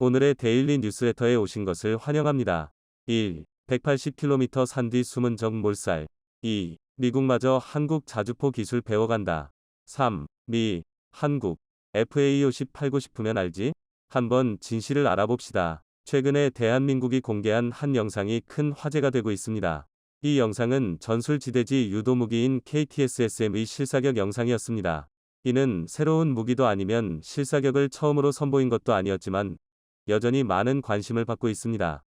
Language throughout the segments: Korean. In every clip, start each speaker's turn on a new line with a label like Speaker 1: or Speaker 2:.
Speaker 1: 오늘의 데일리 뉴스레터에 오신 것을 환영합니다. 1. 180km 산 뒤 숨은 적 몰살. 2. 미국마저 한국 자주포 기술 배워간다. 3. 한국. FA50 팔고 싶으면 알지? 한번 진실을 알아봅시다. 최근에 대한민국이 공개한 한 영상이 큰 화제가 되고 있습니다. 이 영상은 전술지대지 유도무기인 KTSSM의 실사격 영상이었습니다. 이는 새로운 무기도 아니면 실사격을 처음으로 선보인 것도 아니었지만 여전히 많은 관심을 받고 있습니다.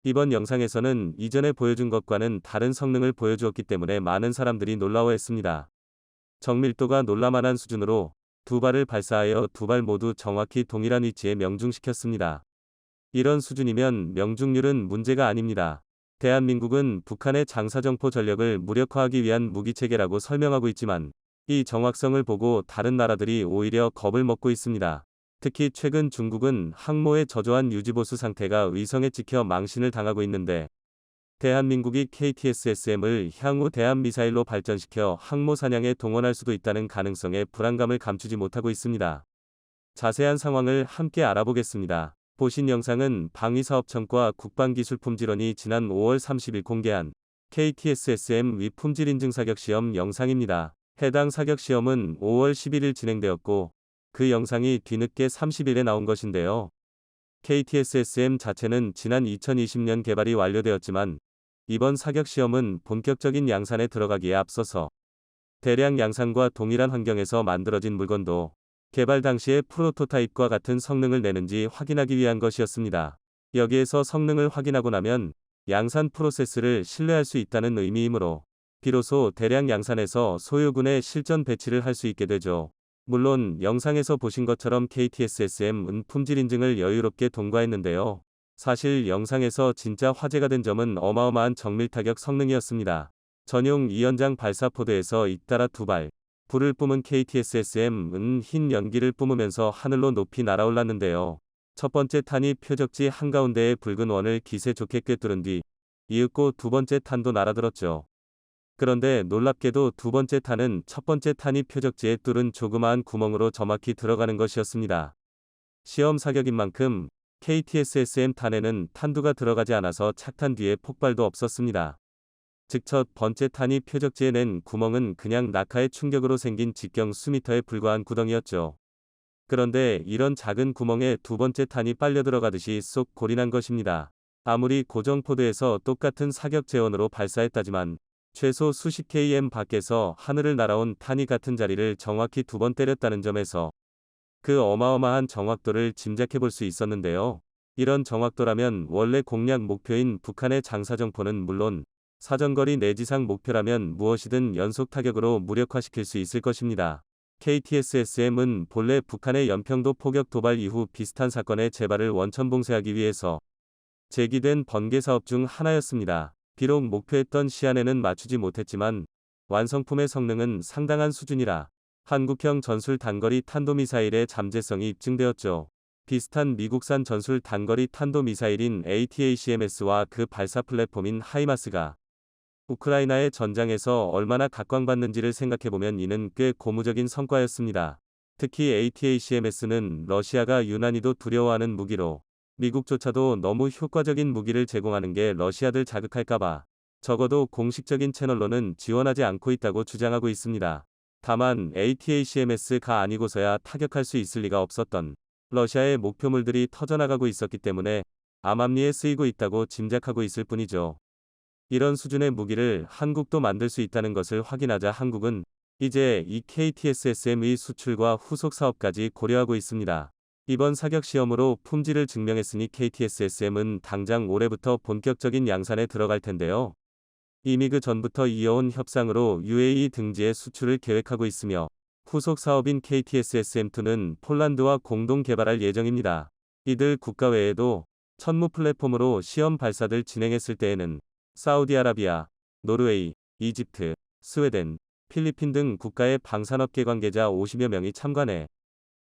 Speaker 1: 이번 영상에서는 이전에 보여준 것과는 다른 성능을 보여주었기 때문에 많은 사람들이 놀라워했습니다. 정밀도가 놀라만한 수준으로 두 발을 발사하여 두 발 모두 정확히 동일한 위치에 명중시켰습니다. 이런 수준이면 명중률은 문제가 아닙니다. 대한민국은 북한의 장사정포 전력을 무력화하기 위한 무기체계라고 설명하고 있지만 이 정확성을 보고 다른 나라들이 오히려 겁을 먹고 있습니다. 특히 최근 중국은 항모의 저조한 유지보수 상태가 위성에 찍혀 망신을 당하고 있는데 대한민국이 KTSSM을 향후 대한미사일로 발전시켜 항모 사냥에 동원할 수도 있다는 가능성에 불안감을 감추지 못하고 있습니다. 자세한 상황을 함께 알아보겠습니다. 보신 영상은 방위사업청과 국방기술품질원이 지난 5월 30일 공개한 KTSSM 위 품질 인증 사격 시험 영상입니다. 해당 사격 시험은 5월 11일 진행되었고 그 영상이 뒤늦게 30일에 나온 것인데요. KTSSM 자체는 지난 2020년 개발이 완료되었지만 이번 사격 시험은 본격적인 양산에 들어가기에 앞서서 대량 양산과 동일한 환경에서 만들어진 물건도 개발 당시의 프로토타입과 같은 성능을 내는지 확인하기 위한 것이었습니다. 여기에서 성능을 확인하고 나면 양산 프로세스를 신뢰할 수 있다는 의미이므로 비로소 대량 양산에서 소요군의 실전 배치를 할 수 있게 되죠. 물론 영상에서 보신 것처럼 KTSSM은 품질 인증을 여유롭게 통과했는데요. 사실 영상에서 진짜 화제가 된 점은 어마어마한 정밀타격 성능이었습니다. 전용 2연장 발사포드에서 잇따라 두 발, 불을 뿜은 KTSSM은 흰 연기를 뿜으면서 하늘로 높이 날아올랐는데요. 첫 번째 탄이 표적지 한가운데의 붉은 원을 기세 좋게 꿰뚫은 뒤 이윽고 두 번째 탄도 날아들었죠. 그런데 놀랍게도 두 번째 탄은 첫 번째 탄이 표적지에 뚫은 조그마한 구멍으로 정확히 들어가는 것이었습니다. 시험 사격인 만큼 KTSSM 탄에는 탄두가 들어가지 않아서 착탄 뒤에 폭발도 없었습니다. 즉 첫 번째 탄이 표적지에 낸 구멍은 그냥 낙하의 충격으로 생긴 직경 수미터에 불과한 구덩이였죠. 그런데 이런 작은 구멍에 두 번째 탄이 빨려 들어가듯이 쏙 골인한 것입니다. 아무리 고정포드에서 똑같은 사격 재원으로 발사했다지만 최소 수십 km 밖에서 하늘을 날아온 탄이 같은 자리를 정확히 두 번 때렸다는 점에서 그 어마어마한 정확도를 짐작해 볼 수 있었는데요. 이런 정확도라면 원래 공략 목표인 북한의 장사정포는 물론 사정거리 내지상 목표라면 무엇이든 연속 타격으로 무력화시킬 수 있을 것입니다. KTSSM은 본래 북한의 연평도 포격 도발 이후 비슷한 사건의 재발을 원천봉쇄하기 위해서 제기된 번개 사업 중 하나였습니다. 비록 목표했던 시한에는 맞추지 못했지만 완성품의 성능은 상당한 수준이라 한국형 전술 단거리 탄도미사일의 잠재성이 입증되었죠. 비슷한 미국산 전술 단거리 탄도미사일인 ATACMS와 그 발사 플랫폼인 하이마스가 우크라이나의 전장에서 얼마나 각광받는지를 생각해보면 이는 꽤 고무적인 성과였습니다. 특히 ATACMS는 러시아가 유난히도 두려워하는 무기로 미국조차도 너무 효과적인 무기를 제공하는 게 러시아들 자극할까봐 적어도 공식적인 채널로는 지원하지 않고 있다고 주장하고 있습니다. 다만 ATACMS가 아니고서야 타격할 수 있을 리가 없었던 러시아의 목표물들이 터져나가고 있었기 때문에 암암리에 쓰이고 있다고 짐작하고 있을 뿐이죠. 이런 수준의 무기를 한국도 만들 수 있다는 것을 확인하자 한국은 이제 이 KTSSM의 수출과 후속 사업까지 고려하고 있습니다. 이번 사격 시험으로 품질을 증명했으니 KTSSM은 당장 올해부터 본격적인 양산에 들어갈 텐데요. 이미 그 전부터 이어온 협상으로 UAE 등지에 수출을 계획하고 있으며 후속 사업인 KTSSM2는 폴란드와 공동 개발할 예정입니다. 이들 국가 외에도 천무 플랫폼으로 시험 발사를 진행했을 때에는 사우디아라비아, 노르웨이, 이집트, 스웨덴, 필리핀 등 국가의 방산업계 관계자 50여 명이 참관해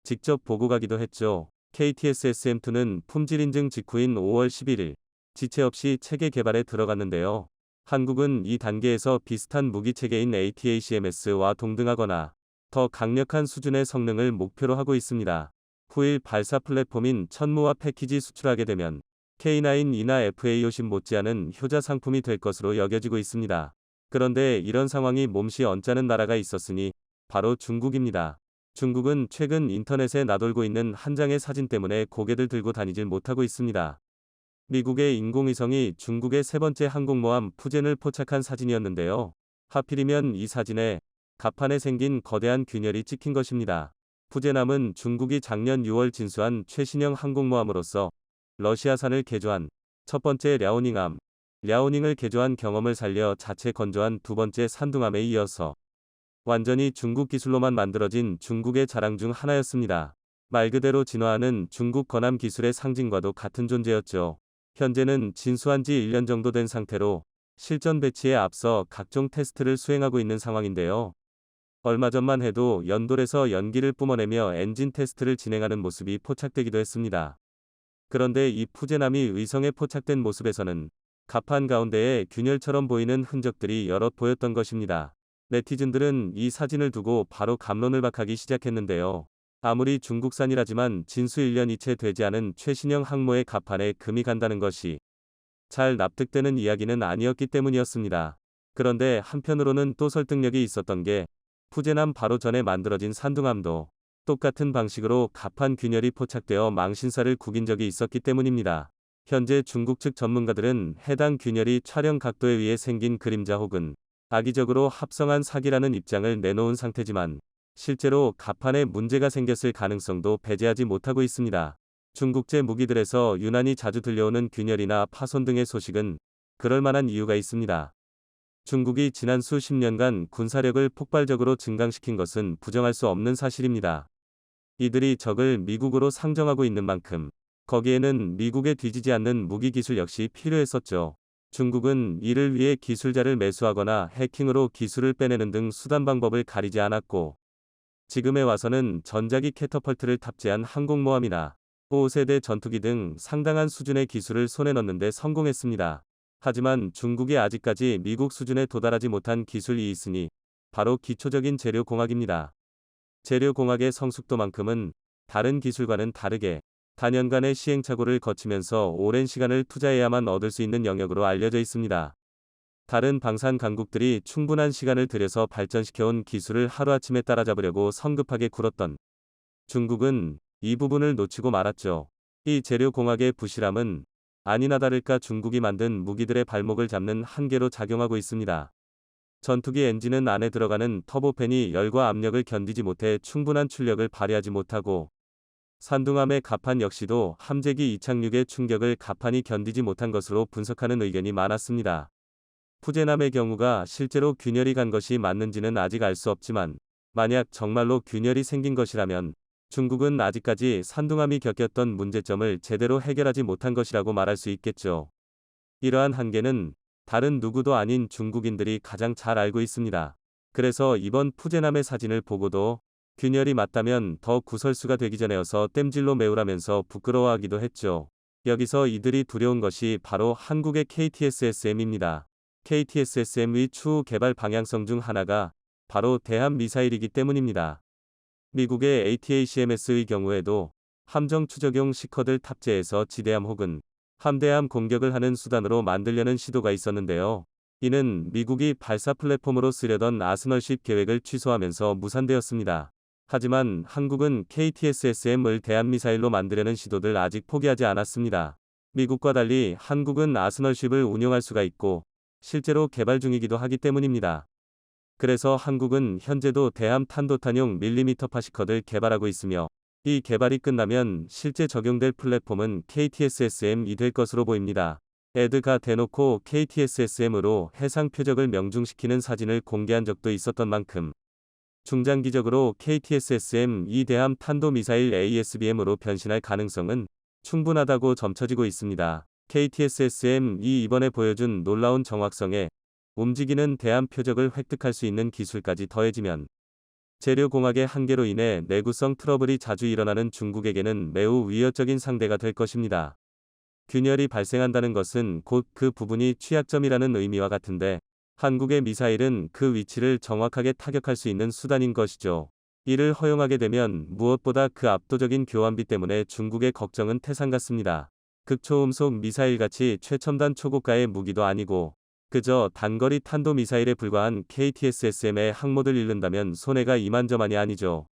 Speaker 1: 직접 보고 가기도 했죠. KTSSM2는 품질 인증 직후인 5월 11일 지체 없이 체계 개발에 들어갔는데요. 한국은 이 단계에서 비슷한 무기 체계인 ATACMS와 동등하거나 더 강력한 수준의 성능을 목표로 하고 있습니다. 후일 발사 플랫폼인 천무와 패키지 수출하게 되면 K9이나 FA50 못지않은 효자 상품이 될 것으로 여겨지고 있습니다. 그런데 이런 상황이 몸시 언짢은 나라가 있었으니 바로 중국입니다. 중국은 최근 인터넷에 나돌고 있는 한 장의 사진 때문에 고개를 들고 다니질 못하고 있습니다. 미국의 인공위성이 중국의 세 번째 항공모함 푸젠을 포착한 사진이었는데요. 하필이면 이 사진에 갑판에 생긴 거대한 균열이 찍힌 것입니다. 푸젠함은 중국이 작년 6월 진수한 최신형 항공모함으로서 러시아산을 개조한 첫 번째 랴오닝함, 랴오닝을 개조한 경험을 살려 자체 건조한 두 번째 산둥함에 이어서 완전히 중국 기술로만 만들어진 중국의 자랑 중 하나였습니다. 말 그대로 진화하는 중국 건함 기술의 상징과도 같은 존재였죠. 현재는 진수한 지 1년 정도 된 상태로 실전 배치에 앞서 각종 테스트를 수행하고 있는 상황인데요. 얼마 전만 해도 연돌에서 연기를 뿜어내며 엔진 테스트를 진행하는 모습이 포착되기도 했습니다. 그런데 이 푸젠함이 의성에 포착된 모습에서는 갑판 가운데에 균열처럼 보이는 흔적들이 여럿 보였던 것입니다. 네티즌들은 이 사진을 두고 바로 갑론을 박하기 시작했는데요. 아무리 중국산이라지만 진수 1년이 채 되지 않은 최신형 항모의 갑판에 금이 간다는 것이 잘 납득되는 이야기는 아니었기 때문이었습니다. 그런데 한편으로는 또 설득력이 있었던 게 푸젠함 바로 전에 만들어진 산둥함도 똑같은 방식으로 갑판 균열이 포착되어 망신살을 구긴 적이 있었기 때문입니다. 현재 중국 측 전문가들은 해당 균열이 촬영 각도에 의해 생긴 그림자 혹은 악의적으로 합성한 사기라는 입장을 내놓은 상태지만 실제로 갑판에 문제가 생겼을 가능성도 배제하지 못하고 있습니다. 중국제 무기들에서 유난히 자주 들려오는 균열이나 파손 등의 소식은 그럴 만한 이유가 있습니다. 중국이 지난 수십 년간 군사력을 폭발적으로 증강시킨 것은 부정할 수 없는 사실입니다. 이들이 적을 미국으로 상정하고 있는 만큼 거기에는 미국에 뒤지지 않는 무기 기술 역시 필요했었죠. 중국은 이를 위해 기술자를 매수하거나 해킹으로 기술을 빼내는 등 수단 방법을 가리지 않았고 지금에 와서는 전자기 캐터펄트를 탑재한 항공모함이나 5세대 전투기 등 상당한 수준의 기술을 손에 넣는 데 성공했습니다. 하지만 중국이 아직까지 미국 수준에 도달하지 못한 기술이 있으니 바로 기초적인 재료공학입니다. 재료공학의 성숙도만큼은 다른 기술과는 다르게 단연간의 시행착오를 거치면서 오랜 시간을 투자해야만 얻을 수 있는 영역으로 알려져 있습니다. 다른 방산 강국들이 충분한 시간을 들여서 발전시켜온 기술을 하루아침에 따라잡으려고 성급하게 굴었던 중국은 이 부분을 놓치고 말았죠. 이 재료공학의 부실함은 아니나 다를까 중국이 만든 무기들의 발목을 잡는 한계로 작용하고 있습니다. 전투기 엔진은 안에 들어가는 터보팬이 열과 압력을 견디지 못해 충분한 출력을 발휘하지 못하고 산둥함의 갑판 역시도 함재기 이착륙의 충격을 갑판이 견디지 못한 것으로 분석하는 의견이 많았습니다. 푸젠함의 경우가 실제로 균열이 간 것이 맞는지는 아직 알 수 없지만 만약 정말로 균열이 생긴 것이라면 중국은 아직까지 산둥함이 겪었던 문제점을 제대로 해결하지 못한 것이라고 말할 수 있겠죠. 이러한 한계는 다른 누구도 아닌 중국인들이 가장 잘 알고 있습니다. 그래서 이번 푸젠함의 사진을 보고도 균열이 맞다면 더 구설수가 되기 전에여서 땜질로 메우라면서 부끄러워하기도 했죠. 여기서 이들이 두려운 것이 바로 한국의 KTSSM입니다. KTSSM의 추후 개발 방향성 중 하나가 바로 대함 미사일이기 때문입니다. 미국의 ATACMS의 경우에도 함정 추적용 시커들 탑재해서 지대함 혹은 함대함 공격을 하는 수단으로 만들려는 시도가 있었는데요. 이는 미국이 발사 플랫폼으로 쓰려던 아스널십 계획을 취소하면서 무산되었습니다. 하지만 한국은 KTSSM을 대함미사일로 만들려는 시도들 아직 포기하지 않았습니다. 미국과 달리 한국은 아스널십을 운용할 수가 있고 실제로 개발 중이기도 하기 때문입니다. 그래서 한국은 현재도 대함 탄도탄용 밀리미터 파시컷을 개발하고 있으며 이 개발이 끝나면 실제 적용될 플랫폼은 KTSSM이 될 것으로 보입니다. 에드가 대놓고 KTSSM으로 해상 표적을 명중시키는 사진을 공개한 적도 있었던 만큼 중장기적으로 KTSSM-2 대함 탄도미사일 ASBM으로 변신할 가능성은 충분하다고 점쳐지고 있습니다. KTSSM-2 이번에 보여준 놀라운 정확성에 움직이는 대함 표적을 획득할 수 있는 기술까지 더해지면 재료공학의 한계로 인해 내구성 트러블이 자주 일어나는 중국에게는 매우 위협적인 상대가 될 것입니다. 균열이 발생한다는 것은 곧 그 부분이 취약점이라는 의미와 같은데 한국의 미사일은 그 위치를 정확하게 타격할 수 있는 수단인 것이죠. 이를 허용하게 되면 무엇보다 그 압도적인 교환비 때문에 중국의 걱정은 태산 같습니다. 극초음속 미사일같이 최첨단 초고가의 무기도 아니고 그저 단거리 탄도미사일에 불과한 KTSSM의 항모를 잃는다면 손해가 이만저만이 아니죠.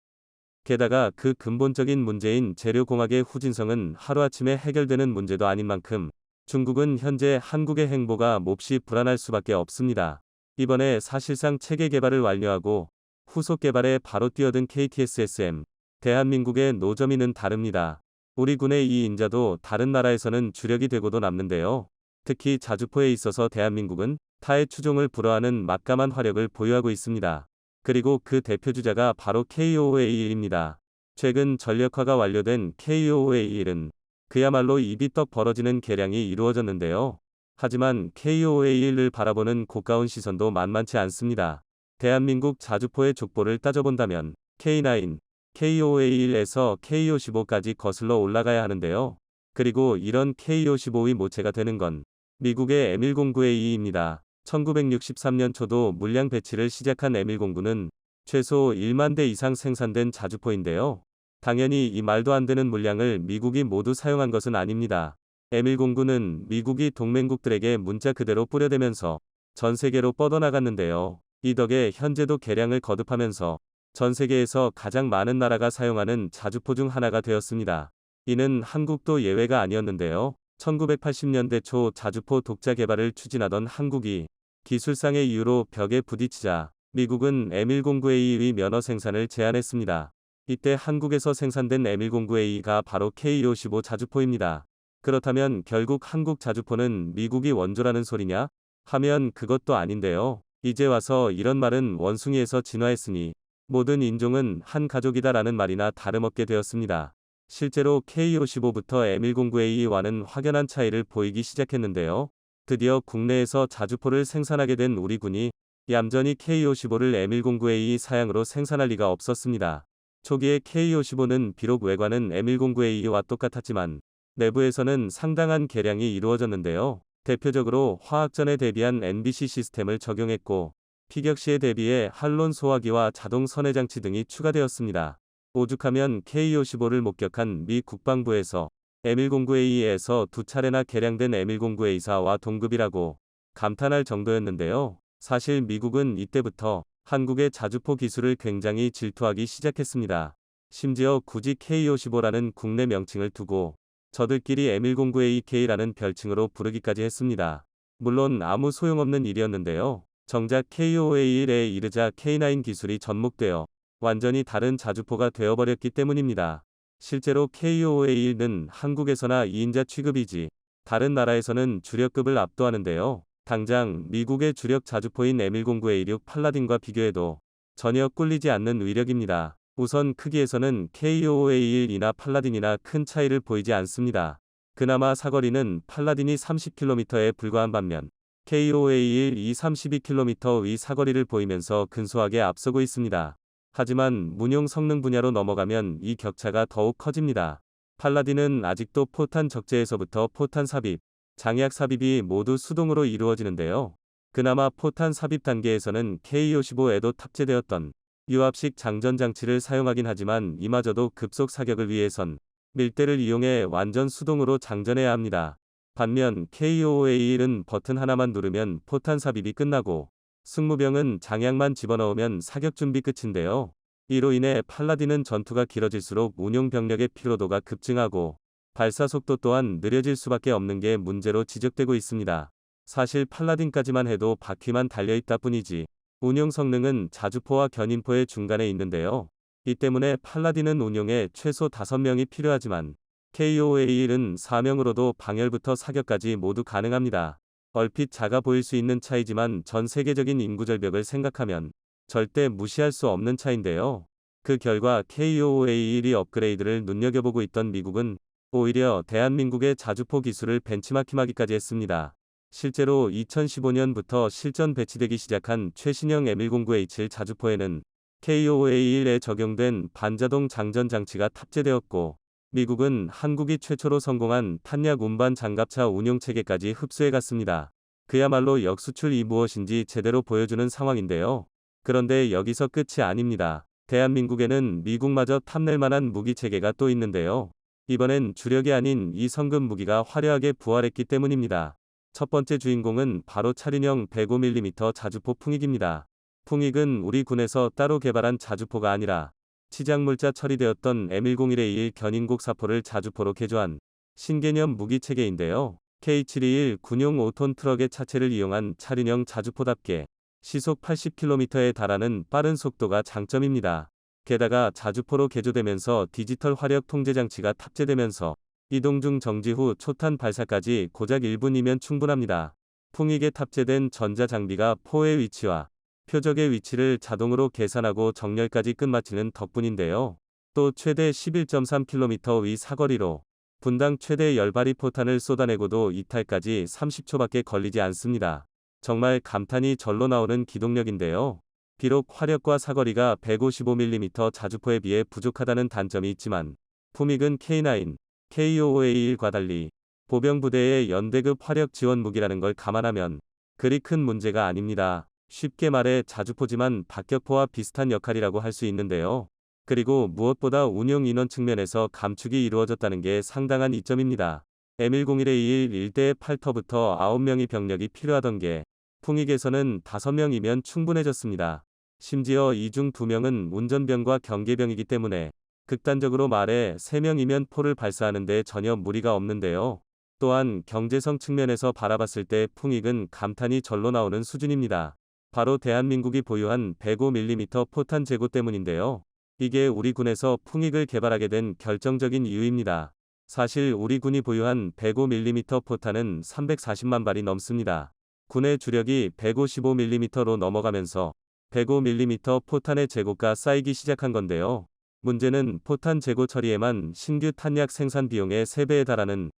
Speaker 1: 게다가 그 근본적인 문제인 재료공학의 후진성은 하루아침에 해결되는 문제도 아닌 만큼 중국은 현재 한국의 행보가 몹시 불안할 수밖에 없습니다. 이번에 사실상 체계 개발을 완료하고 후속 개발에 바로 뛰어든 KTSSM, 대한민국의 노점이는 다릅니다. 우리 군의 이 인자도 다른 나라에서는 주력이 되고도 남는데요. 특히 자주포에 있어서 대한민국은 타의 추종을 불허하는 막강한 화력을 보유하고 있습니다. 그리고 그 대표주자가 바로 KOA-1입니다. 최근 전력화가 완료된 KOA-1은 그야말로 입이 떡 벌어지는 개량이 이루어졌는데요. 하지만 KOA-1을 바라보는 고가운 시선도 만만치 않습니다. 대한민국 자주포의 족보를 따져본다면 K9, KOA-1에서 K55까지 거슬러 올라가야 하는데요. 그리고 이런 K55의 모체가 되는 건 미국의 M109A2입니다. 1963년 초도 물량 배치를 시작한 M109는 최소 1만 대 이상 생산된 자주포인데요. 당연히 이 말도 안 되는 물량을 미국이 모두 사용한 것은 아닙니다. M109는 미국이 동맹국들에게 문자 그대로 뿌려대면서 전 세계로 뻗어나갔는데요. 이 덕에 현재도 개량을 거듭하면서 전 세계에서 가장 많은 나라가 사용하는 자주포 중 하나가 되었습니다. 이는 한국도 예외가 아니었는데요. 1980년대 초 자주포 독자 개발을 추진하던 한국이 기술상의 이유로 벽에 부딪히자 미국은 M109A2의 면허 생산을 제한했습니다. 이때 한국에서 생산된 M109A2가 바로 K55 자주포입니다. 그렇다면 결국 한국 자주포는 미국이 원조라는 소리냐? 하면 그것도 아닌데요. 이제 와서 이런 말은 원숭이에서 진화했으니 모든 인종은 한 가족이다라는 말이나 다름없게 되었습니다. 실제로 K55부터 M109A2와는 확연한 차이를 보이기 시작했는데요. 드디어 국내에서 자주포를 생산하게 된 우리 군이 얌전히 K55를 M109A2 사양으로 생산할 리가 없었습니다. 초기에 K55는 비록 외관은 M109A2와 똑같았지만 내부에서는 상당한 개량이 이루어졌는데요. 대표적으로 화학전에 대비한 NBC 시스템을 적용했고 피격시에 대비해 한론 소화기와 자동 선회장치 등이 추가되었습니다. 오죽하면 K55를 목격한 미 국방부에서 M109A2에서 두 차례나 개량된 M109A4와 동급이라고 감탄할 정도였는데요. 사실 미국은 이때부터 한국의 자주포 기술을 굉장히 질투하기 시작했습니다. 심지어 굳이 K55라는 국내 명칭을 두고 저들끼리 M109A2K라는 별칭으로 부르기까지 했습니다. 물론 아무 소용없는 일이었는데요. 정작 KOA1에 이르자 K9 기술이 접목되어 완전히 다른 자주포가 되어버렸기 때문입니다. 실제로 KOA1은 한국에서나 2인자 취급이지 다른 나라에서는 주력급을 압도하는데요. 당장 미국의 주력 자주포인 M109A16 팔라딘과 비교해도 전혀 꿀리지 않는 위력입니다. 우선 크기에서는 KOA1이나 팔라딘이나 큰 차이를 보이지 않습니다. 그나마 사거리는 팔라딘이 30km에 불과한 반면 KOA1이 32km의 사거리를 보이면서 근소하게 앞서고 있습니다. 하지만 문용 성능 분야로 넘어가면 이 격차가 더욱 커집니다. 팔라딘은 아직도 포탄 적재에서부터 포탄 삽입, 장약 삽입이 모두 수동으로 이루어지는데요. 그나마 포탄 삽입 단계에서는 K55에도 탑재되었던 유압식 장전 장치를 사용하긴 하지만 이마저도 급속 사격을 위해선 밀대를 이용해 완전 수동으로 장전해야 합니다. 반면 KOA1은 버튼 하나만 누르면 포탄 삽입이 끝나고 승무병은 장약만 집어넣으면 사격 준비 끝인데요. 이로 인해 팔라딘은 전투가 길어질수록 운용 병력의 피로도가 급증하고 발사 속도 또한 느려질 수밖에 없는 게 문제로 지적되고 있습니다. 사실 팔라딘까지만 해도 바퀴만 달려있다 뿐이지 운용 성능은 자주포와 견인포의 중간에 있는데요. 이 때문에 팔라딘은 운용에 최소 5명이 필요하지만 KOA1은 4명으로도 방열부터 사격까지 모두 가능합니다. 얼핏 작아 보일 수 있는 차이지만 전 세계적인 인구 절벽을 생각하면 절대 무시할 수 없는 차인데요. 그 결과 KOA1이 업그레이드를 눈여겨보고 있던 미국은 오히려 대한민국의 자주포 기술을 벤치마킹하기까지 했습니다. 실제로 2015년부터 실전 배치되기 시작한 최신형 M109A7 자주포에는 KOA1에 적용된 반자동 장전 장치가 탑재되었고 미국은 한국이 최초로 성공한 탄약 운반 장갑차 운용 체계까지 흡수해갔습니다. 그야말로 역수출이 무엇인지 제대로 보여주는 상황인데요. 그런데 여기서 끝이 아닙니다. 대한민국에는 미국마저 탐낼 만한 무기 체계가 또 있는데요. 이번엔 주력이 아닌 이 성급 무기가 화려하게 부활했기 때문입니다. 첫 번째 주인공은 바로 차륜형 105mm 자주포 풍익입니다. 풍익은 우리 군에서 따로 개발한 자주포가 아니라 치장물자 처리되었던 M101A1 견인곡 사포를 자주포로 개조한 신개념 무기 체계인데요. K721 군용 5톤 트럭의 차체를 이용한 차륜형 자주포답게 시속 80km에 달하는 빠른 속도가 장점입니다. 게다가 자주포로 개조되면서 디지털 화력 통제 장치가 탑재되면서 이동 중 정지 후 초탄 발사까지 고작 1분이면 충분합니다. 풍익에 탑재된 전자장비가 포의 위치와 표적의 위치를 자동으로 계산하고 정렬까지 끝마치는 덕분인데요. 또 최대 11.3km 위 사거리로 분당 최대 10발이 포탄을 쏟아내고도 이탈까지 30초밖에 걸리지 않습니다. 정말 감탄이 절로 나오는 기동력인데요. 비록 화력과 사거리가 155mm 자주포에 비해 부족하다는 단점이 있지만 풍익은 K9, KOA1과 달리 보병부대의 연대급 화력 지원 무기라는 걸 감안하면 그리 큰 문제가 아닙니다. 쉽게 말해 자주포지만 박격포와 비슷한 역할이라고 할 수 있는데요. 그리고 무엇보다 운용 인원 측면에서 감축이 이루어졌다는 게 상당한 이점입니다. M101A1 1대에 8터부터 9명의 병력이 필요하던 게 풍익에서는 5명이면 충분해졌습니다. 심지어 이 중 2명은 운전병과 경계병이기 때문에 극단적으로 말해 3명이면 포를 발사하는 데 전혀 무리가 없는데요. 또한 경제성 측면에서 바라봤을 때 풍익은 감탄이 절로 나오는 수준입니다. 바로 대한민국이 보유한 105mm 포탄 재고 때문인데요. 이게 우리 군에서 풍익을 개발하게 된 결정적인 이유입니다. 사실 우리 군이 보유한 105mm 포탄은 340만 발이 넘습니다. 군의 주력이 155mm로 넘어가면서 105mm 포탄의 재고가 쌓이기 시작한 건데요. 문제는 포탄 재고 처리에만 신규 탄약 생산 비용의 3배에 달하는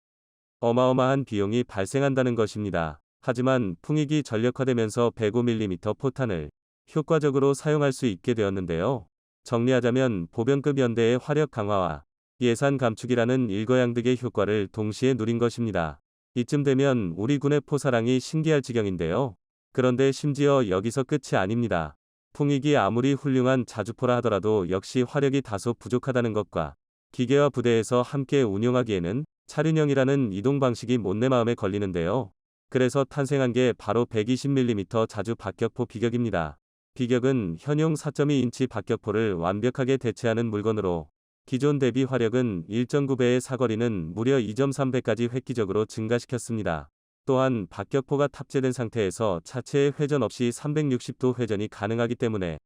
Speaker 1: 어마어마한 비용이 발생한다는 것입니다. 하지만 풍익이 전력화되면서 105mm 포탄을 효과적으로 사용할 수 있게 되었는데요. 정리하자면 보병급 연대의 화력 강화와 예산 감축이라는 일거양득의 효과를 동시에 누린 것입니다. 이쯤 되면 우리 군의 포사랑이 신기할 지경인데요. 그런데 심지어 여기서 끝이 아닙니다. 풍익이 아무리 훌륭한 자주포라 하더라도 역시 화력이 다소 부족하다는 것과 기계와 부대에서 함께 운용하기에는 차륜형이라는 이동 방식이 못내 마음에 걸리는데요. 그래서 탄생한 게 바로 120mm 자주 박격포 비격입니다. 비격은 현용 4.2인치 박격포를 완벽하게 대체하는 물건으로 기존 대비 화력은 1.9배의 사거리는 무려 2.3배까지 획기적으로 증가시켰습니다. 또한 박격포가 탑재된 상태에서 차체의 회전 없이 360도 회전이 가능하기 때문에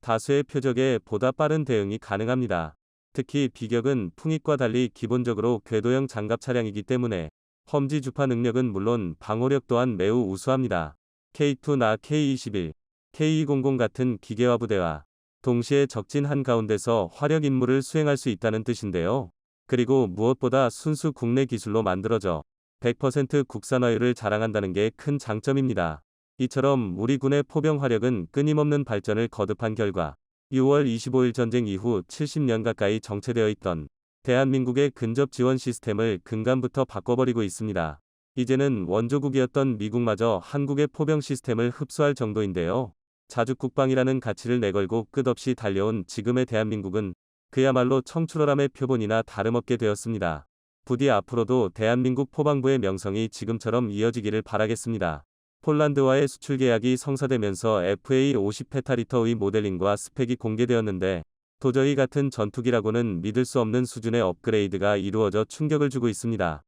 Speaker 1: 다수의 표적에 보다 빠른 대응이 가능합니다. 특히 비격은 풍익과 달리 기본적으로 궤도형 장갑 차량이기 때문에 험지 주파 능력은 물론 방호력 또한 매우 우수합니다. K2나 K21, K200 같은 기계화 부대와 동시에 적진 한가운데서 화력 임무를 수행할 수 있다는 뜻인데요. 그리고 무엇보다 순수 국내 기술로 만들어져 100% 국산화율을 자랑한다는 게 큰 장점입니다. 이처럼 우리 군의 포병 화력은 끊임없는 발전을 거듭한 결과 6월 25일 전쟁 이후 70년 가까이 정체되어 있던 대한민국의 근접 지원 시스템을 근간부터 바꿔버리고 있습니다. 이제는 원조국이었던 미국마저 한국의 포병 시스템을 흡수할 정도인데요. 자주국방이라는 가치를 내걸고 끝없이 달려온 지금의 대한민국은 그야말로 청출어람의 표본이나 다름없게 되었습니다. 부디 앞으로도 대한민국 포방부의 명성이 지금처럼 이어지기를 바라겠습니다. 폴란드와의 수출 계약이 성사되면서 FA-50 페타리터의 모델링과 스펙이 공개되었는데 도저히 같은 전투기라고는 믿을 수 없는 수준의 업그레이드가 이루어져 충격을 주고 있습니다.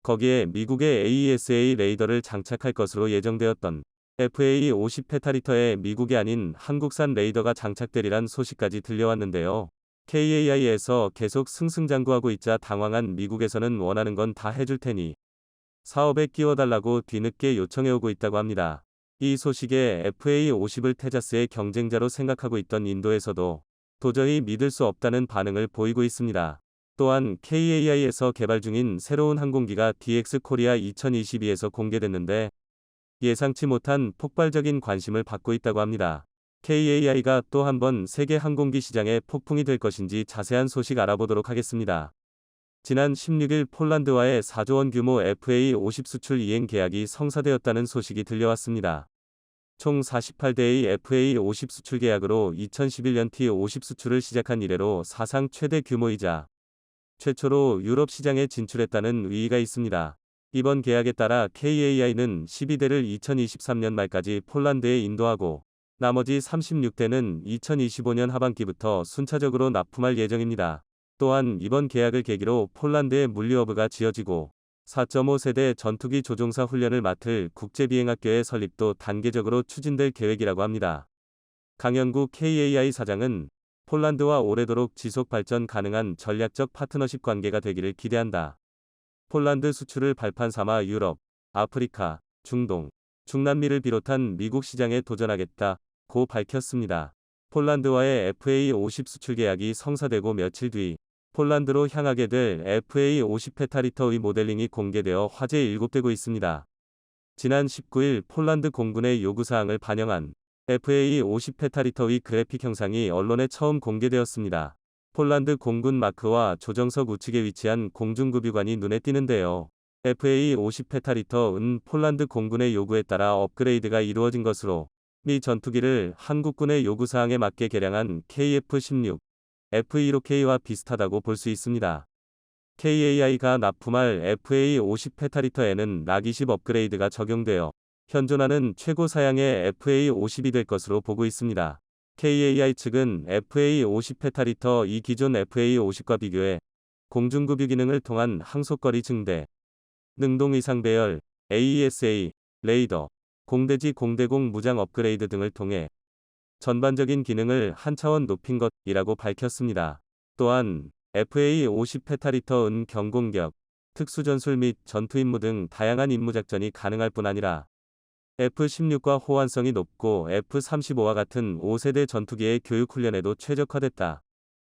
Speaker 1: 거기에 미국의 AESA 레이더를 장착할 것으로 예정되었던 FA-50 페타리터에 미국이 아닌 한국산 레이더가 장착되리란 소식까지 들려왔는데요. KAI에서 계속 승승장구하고 있자 당황한 미국에서는 원하는 건 다 해줄 테니 사업에 끼워달라고 뒤늦게 요청해오고 있다고 합니다. 이 소식에 FA-50을 테자스의 경쟁자로 생각하고 있던 인도에서도 도저히 믿을 수 없다는 반응을 보이고 있습니다. 또한 KAI에서 개발 중인 새로운 항공기가 DX 코리아 2022에서 공개됐는데 예상치 못한 폭발적인 관심을 받고 있다고 합니다. KAI가 또 한 번 세계 항공기 시장에 폭풍이 될 것인지 자세한 소식 알아보도록 하겠습니다. 지난 16일 폴란드와의 4조 원 규모 FA-50 수출 이행 계약이 성사되었다는 소식이 들려왔습니다. 총 48대의 FA50 수출 계약으로 2011년 T50 수출을 시작한 이래로 사상 최대 규모이자 최초로 유럽 시장에 진출했다는 의의가 있습니다. 이번 계약에 따라 KAI는 12대를 2023년 말까지 폴란드에 인도하고 나머지 36대는 2025년 하반기부터 순차적으로 납품할 예정입니다. 또한 이번 계약을 계기로 폴란드에 물류허브가 지어지고 4.5세대 전투기 조종사 훈련을 맡을 국제비행학교의 설립도 단계적으로 추진될 계획이라고 합니다. 강현구 KAI 사장은 폴란드와 오래도록 지속 발전 가능한 전략적 파트너십 관계가 되기를 기대한다. 폴란드 수출을 발판 삼아 유럽, 아프리카, 중동, 중남미를 비롯한 미국 시장에 도전하겠다고 밝혔습니다. 폴란드와의 FA50 수출 계약이 성사되고 며칠 뒤 폴란드로 향하게 될 FA50 페타리터의 모델링이 공개되어 화제에 일곱되고 있습니다. 지난 19일 폴란드 공군의 요구사항을 반영한 FA50 페타리터의 그래픽 형상이 언론에 처음 공개되었습니다. 폴란드 공군 마크와 조정석 우측에 위치한 공중급유관이 눈에 띄는데요. FA50 페타리터은 폴란드 공군의 요구에 따라 업그레이드가 이루어진 것으로 미 전투기를 한국군의 요구사항에 맞게 개량한 KF-16, F-15K와 비슷하다고 볼 수 있습니다. KAI가 납품할 FA50 페타리터에는 락20 업그레이드가 적용되어 현존하는 최고 사양의 FA50이 될 것으로 보고 있습니다. KAI 측은 FA50 페타리터 이 기존 FA50과 비교해 공중급유 기능을 통한 항속거리 증대, 능동 이상 배열, AESA, 레이더, 공대지 공대공 무장 업그레이드 등을 통해 전반적인 기능을 한 차원 높인 것이라고 밝혔습니다. 또한 FA50 페타리터은 경공격, 특수전술 및 전투 임무 등 다양한 임무 작전이 가능할 뿐 아니라 F-16과 호환성이 높고 F-35와 같은 5세대 전투기의 교육 훈련에도 최적화됐다.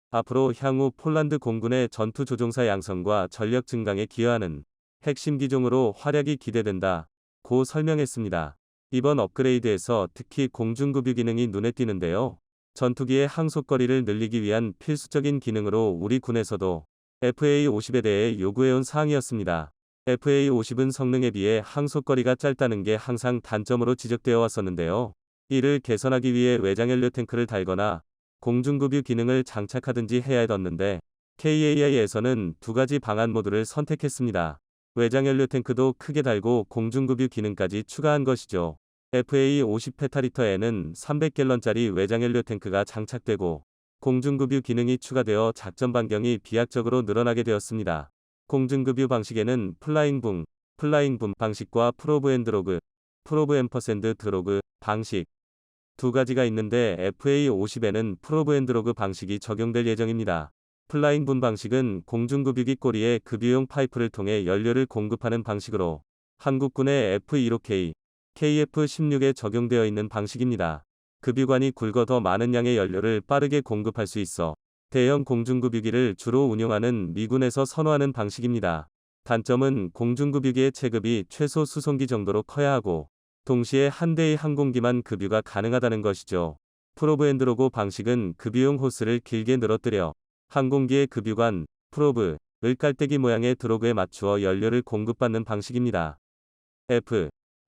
Speaker 1: 앞으로 향후 폴란드 공군의 전투 조종사 양성과 전력 증강에 기여하는 핵심 기종으로 활약이 기대된다. 고 설명했습니다. 이번 업그레이드에서 특히 공중급유 기능이 눈에 띄는데요. 전투기의 항속거리를 늘리기 위한 필수적인 기능으로 우리 군에서도 FA50에 대해 요구해온 사항이었습니다. FA50은 성능에 비해 항속거리가 짧다는 게 항상 단점으로 지적되어 왔었는데요. 이를 개선하기 위해 외장연료 탱크를 달거나 공중급유 기능을 장착하든지 해야 했었는데 KAI에서는 두 가지 방안 모두를 선택했습니다. 외장연료 탱크도 크게 달고 공중급유 기능까지 추가한 것이죠. FA50 페타리터에는 300갤런짜리 외장연료 탱크가 장착되고 공중급유 기능이 추가되어 작전 반경이 비약적으로 늘어나게 되었습니다. 공중급유 방식에는 플라잉붐 방식과 프로브 앤 드로그, 프로브 앰퍼샌드 드로그 방식 두 가지가 있는데 FA50에는 프로브 앤 드로그 방식이 적용될 예정입니다. 플라잉붐 방식은 공중급유기 꼬리에 급유용 파이프를 통해 연료를 공급하는 방식으로 한국군의 F-15K, KF-16에 적용되어 있는 방식입니다. 급유관이 굵어 더 많은 양의 연료를 빠르게 공급할 수 있어 대형 공중급유기를 주로 운용하는 미군에서 선호하는 방식입니다. 단점은 공중급유기의 체급이 최소 수송기 정도로 커야 하고 동시에 한 대의 항공기만 급유가 가능하다는 것이죠. 프로브 앤 드로그 방식은 급유용 호스를 길게 늘어뜨려 항공기의 급유관, 프로브를 깔때기 모양의 드로그에 맞추어 연료를 공급받는 방식입니다.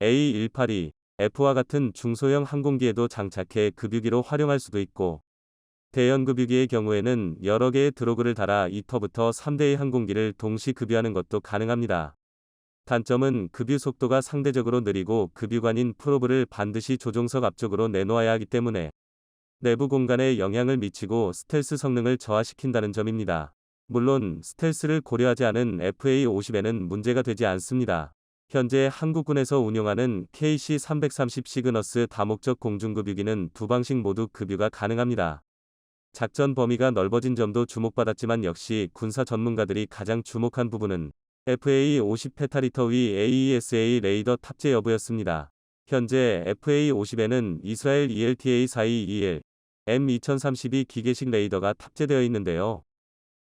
Speaker 1: A182, F와 같은 중소형 항공기에도 장착해 급유기로 활용할 수도 있고 대형 급유기의 경우에는 여러 개의 드로그를 달아 2터부터 3대의 항공기를 동시 급유하는 것도 가능합니다. 단점은 급유 속도가 상대적으로 느리고 급유관인 프로브를 반드시 조종석 앞쪽으로 내놓아야 하기 때문에 내부 공간에 영향을 미치고 스텔스 성능을 저하시킨다는 점입니다. 물론 스텔스를 고려하지 않은 FA50에는 문제가 되지 않습니다. 현재 한국군에서 운용하는 KC-330 시그너스 다목적 공중급유기는 두 방식 모두 급유가 가능합니다. 작전 범위가 넓어진 점도 주목받았지만 역시 군사 전문가들이 가장 주목한 부분은 FA50 페타리터 위 AESA 레이더 탑재 여부였습니다. 현재 FA50에는 이스라엘 ELTA-42EL M2032 기계식 레이더가 탑재되어 있는데요.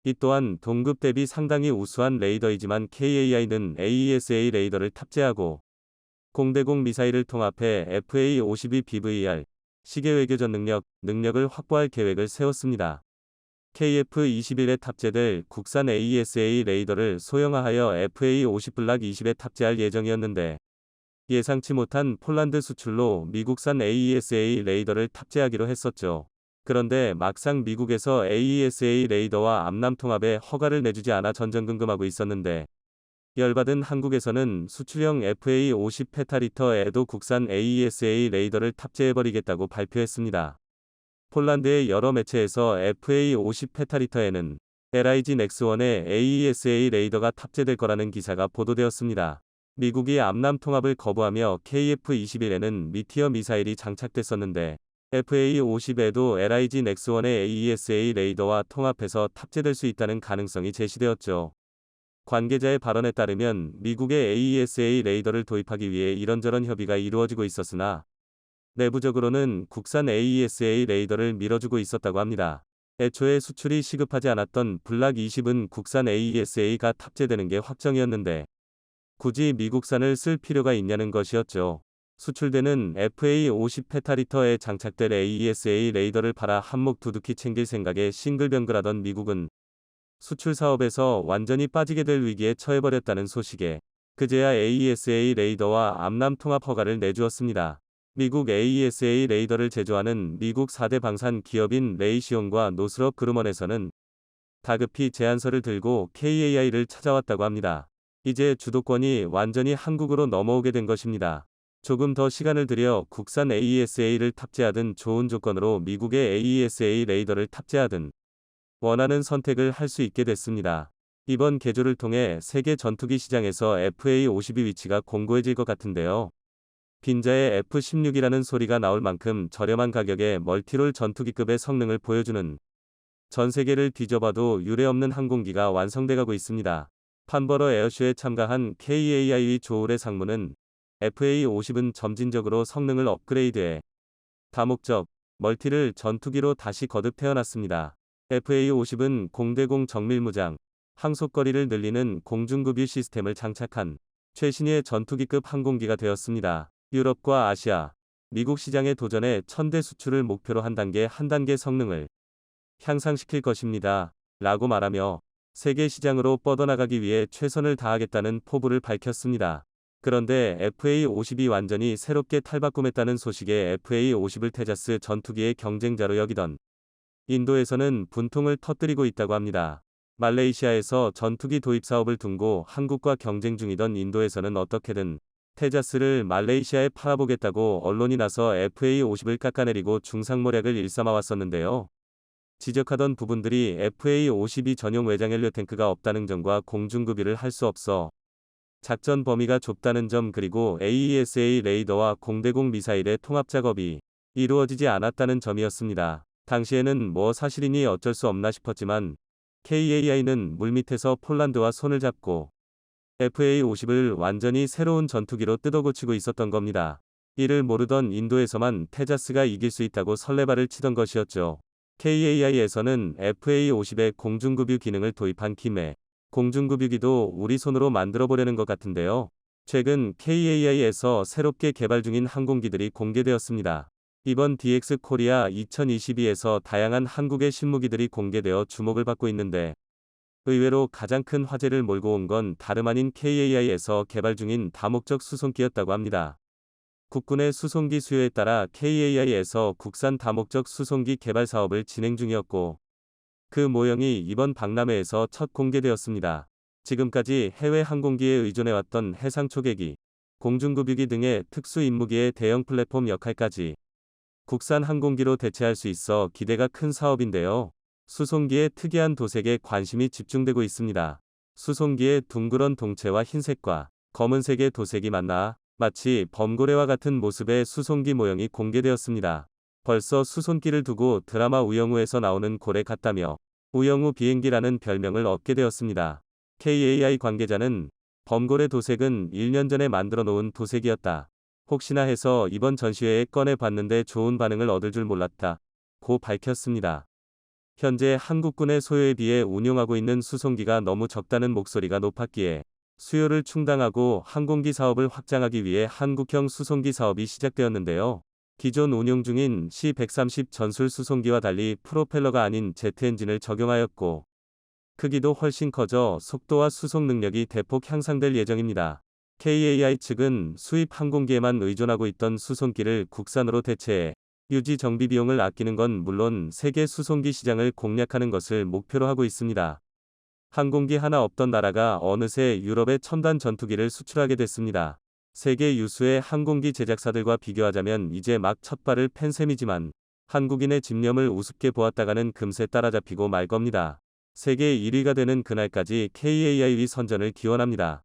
Speaker 1: 이 또한 동급 대비 상당히 우수한 레이더이지만 KAI는 AESA 레이더를 탑재하고 공대공 미사일을 통합해 FA52 BVR 시계 외교전 능력을 확보할 계획을 세웠습니다. KF-21에 탑재될 국산 AESA 레이더를 소형화하여 FA50 블락 20에 탑재할 예정이었는데 예상치 못한 폴란드 수출로 미국산 AESA 레이더를 탑재하기로 했었죠. 그런데 막상 미국에서 AESA 레이더와 암남 통합에 허가를 내주지 않아 전전긍긍하고 있었는데 열받은 한국에서는 수출형 FA50 페타리터에도 국산 AESA 레이더를 탑재해버리겠다고 발표했습니다. 폴란드의 여러 매체에서 FA50 페타리터에는 LIG 넥스원의 AESA 레이더가 탑재될 거라는 기사가 보도되었습니다. 미국이 암남 통합을 거부하며 KF-21에는 미티어 미사일이 장착됐었는데 FA-50에도 LIG 넥스원의 AESA 레이더와 통합해서 탑재될 수 있다는 가능성이 제시되었죠. 관계자의 발언에 따르면 미국의 AESA 레이더를 도입하기 위해 이런저런 협의가 이루어지고 있었으나 내부적으로는 국산 AESA 레이더를 밀어주고 있었다고 합니다. 애초에 수출이 시급하지 않았던 블락 20은 국산 AESA가 탑재되는 게 확정이었는데 굳이 미국산을 쓸 필요가 있냐는 것이었죠. 수출되는 FA50 페타리터에 장착될 AESA 레이더를 팔아 한몫 두둑히 챙길 생각에 싱글벙글하던 미국은 수출 사업에서 완전히 빠지게 될 위기에 처해버렸다는 소식에 그제야 AESA 레이더와 암남 통합 허가를 내주었습니다. 미국 AESA 레이더를 제조하는 미국 4대 방산 기업인 레이시온과 노스럽 그루먼에서는 다급히 제안서를 들고 KAI를 찾아왔다고 합니다. 이제 주도권이 완전히 한국으로 넘어오게 된 것입니다. 조금 더 시간을 들여 국산 AESA를 탑재하든 좋은 조건으로 미국의 AESA 레이더를 탑재하든 원하는 선택을 할 수 있게 됐습니다. 이번 개조를 통해 세계 전투기 시장에서 FA-52 위치가 공고해질 것 같은데요. 빈자의 F-16이라는 소리가 나올 만큼 저렴한 가격에 멀티롤 전투기급의 성능을 보여주는 전 세계를 뒤져봐도 유례없는 항공기가 완성돼가고 있습니다. 판버러 에어쇼에 참가한 KAI 조울의 상무는 FA-50은 점진적으로 성능을 업그레이드해 다목적, 멀티를 전투기로 다시 거듭 태어났습니다. FA-50은 공대공 정밀무장, 항속거리를 늘리는 공중급유 시스템을 장착한 최신의 전투기급 항공기가 되었습니다. 유럽과 아시아, 미국 시장에 도전해 천대 수출을 목표로 한 단계 성능을 향상시킬 것입니다. 라고 말하며 세계 시장으로 뻗어나가기 위해 최선을 다하겠다는 포부를 밝혔습니다. 그런데 FA-50이 완전히 새롭게 탈바꿈했다는 소식에 FA-50을 테자스 전투기의 경쟁자로 여기던 인도에서는 분통을 터뜨리고 있다고 합니다. 말레이시아에서 전투기 도입 사업을 둔고 한국과 경쟁 중이던 인도에서는 어떻게든 테자스를 말레이시아에 팔아보겠다고 언론이 나서 FA-50을 깎아내리고 중상모략을 일삼아왔었는데요. 지적하던 부분들이 FA-52 전용 외장 헬리오 탱크가 없다는 점과 공중급유를 할 수 없어 작전 범위가 좁다는 점 그리고 AESA 레이더와 공대공 미사일의 통합 작업이 이루어지지 않았다는 점이었습니다. 당시에는 뭐 사실이니 어쩔 수 없나 싶었지만 KAI는 물밑에서 폴란드와 손을 잡고 FA-50을 완전히 새로운 전투기로 뜯어고치고 있었던 겁니다. 이를 모르던 인도에서만 테자스가 이길 수 있다고 설레발을 치던 것이었죠. KAI에서는 FA-50의 공중급유 기능을 도입한 김에 공중급유기도 우리 손으로 만들어보려는 것 같은데요. 최근 KAI에서 새롭게 개발 중인 항공기들이 공개되었습니다. 이번 DX 코리아 2022에서 다양한 한국의 신무기들이 공개되어 주목을 받고 있는데 의외로 가장 큰 화제를 몰고 온 건 다름 아닌 KAI에서 개발 중인 다목적 수송기였다고 합니다. 국군의 수송기 수요에 따라 KAI에서 국산 다목적 수송기 개발 사업을 진행 중이었고 그 모형이 이번 박람회에서 첫 공개되었습니다. 지금까지 해외 항공기에 의존해왔던 해상 초계기, 공중급유기 등의 특수 임무기의 대형 플랫폼 역할까지 국산 항공기로 대체할 수 있어 기대가 큰 사업인데요. 수송기의 특이한 도색에 관심이 집중되고 있습니다. 수송기의 둥그런 동체와 흰색과 검은색의 도색이 만나 마치 범고래와 같은 모습의 수송기 모형이 공개되었습니다. 벌써 수송기를 두고 드라마 우영우에서 나오는 고래 같다며 우영우 비행기라는 별명을 얻게 되었습니다. KAI 관계자는 범고래 도색은 1년 전에 만들어 놓은 도색이었다. 혹시나 해서 이번 전시회에 꺼내봤는데 좋은 반응을 얻을 줄 몰랐다. 고 밝혔습니다. 현재 한국군의 소요에 비해 운용하고 있는 수송기가 너무 적다는 목소리가 높았기에 수요를 충당하고 항공기 사업을 확장하기 위해 한국형 수송기 사업이 시작되었는데요. 기존 운용 중인 C-130 전술 수송기와 달리 프로펠러가 아닌 제트 엔진을 적용하였고 크기도 훨씬 커져 속도와 수송 능력이 대폭 향상될 예정입니다. KAI 측은 수입 항공기에만 의존하고 있던 수송기를 국산으로 대체해 유지 정비 비용을 아끼는 건 물론 세계 수송기 시장을 공략하는 것을 목표로 하고 있습니다. 항공기 하나 없던 나라가 어느새 유럽에 첨단 전투기를 수출하게 됐습니다. 세계 유수의 항공기 제작사들과 비교하자면 이제 막 첫 발을 팬 셈이지만 한국인의 집념을 우습게 보았다가는 금세 따라잡히고 말 겁니다. 세계 1위가 되는 그날까지 KAI 위 선전을 기원합니다.